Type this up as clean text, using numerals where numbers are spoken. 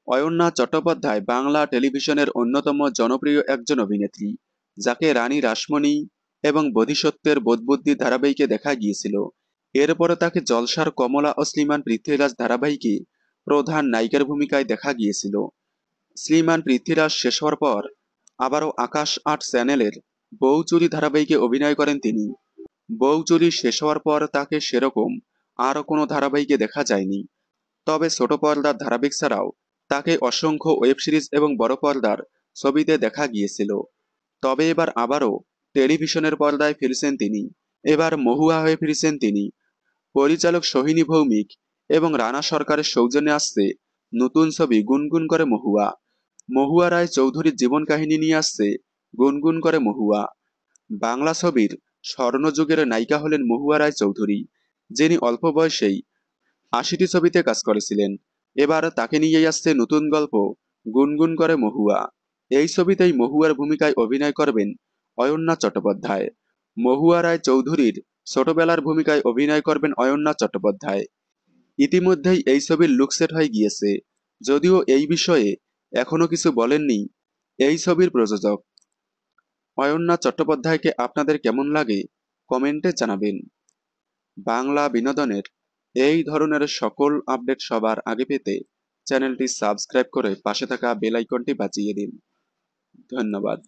অয়ন্যা চট্টোপাধ্যায় বাংলা টেলিভিশনের অন্যতম জনপ্রিয় একজন অভিনেত্রী, যাকে রানী রাসমণি এবং বোধিসত্ত্বের বোধবুদ্ধি ধারাবাহিকে দেখা গিয়েছিল। এরপরে তাকে জলসার কমলা ও শ্রীমান পৃথ্বীরাজ ধারাবাহিকে প্রধান নায়িকার ভূমিকায় দেখা গিয়েছিল। শ্রীমান পৃথ্বীরাজ শেষ হওয়ার পর আবারও আকাশ ৮ চ্যানেলের বউ চুরি ধারাবাহিকে অভিনয় করেন তিনি। বউ চুরি শেষ হওয়ার পর তাকে সেরকম আরও কোনো ধারাবাহিকে দেখা যায়নি। তবে ছোট পর্দার ধারাবাহিক ছাড়াও তাকে অসংখ্য ওয়েব সিরিজ এবং বড় পর্দার ছবিতে দেখা গিয়েছিল। তবে এবার আবারও টেলিভিশনের পর্দায় ফিরছেন তিনি। এবার মহুয়া হয়ে ফিরছেন তিনি। পরিচালক সোহিনী ভৌমিক এবং রানা সরকারের সৌজন্যে আসছে নতুন ছবি গুনগুন করে মহুয়া। মহুয়া রায় চৌধুরীর জীবন কাহিনী নিয়ে আসছে গুনগুন করে মহুয়া। বাংলা ছবির স্বর্ণযুগের নায়িকা হলেন মহুয়া রায় চৌধুরী, যিনি অল্প বয়সেই ৮০টি ছবিতে কাজ করেছিলেন। এবার তাকে নিয়েই আসছে নতুন গল্প গুনগুন করে মহুয়া। এই ছবিতেই মহুয়ার ভূমিকায় অভিনয় করবেন অয়ন্যা চট্টোপাধ্যায়। মহুয়া রায় চৌধুরীর ছোটবেলার ভূমিকায় অভিনয় করবেন অয়ন্যা চট্টোপাধ্যায়। ইতিমধ্যেই এই ছবির লুক সেট হয়ে গিয়েছে, যদিও এই বিষয়ে এখনো কিছু বলেননি এই ছবির প্রযোজক। অয়ন্যা চট্টোপাধ্যায়কে আপনাদের কেমন লাগে কমেন্টে জানাবেন। বাংলা বিনোদনের এই ধরনের সকল আপডেট সবার আগে পেতে চ্যানেলটি সাবস্ক্রাইব করে পাশে থাকা বেল আইকনটি বাজিয়ে দিন। ধন্যবাদ।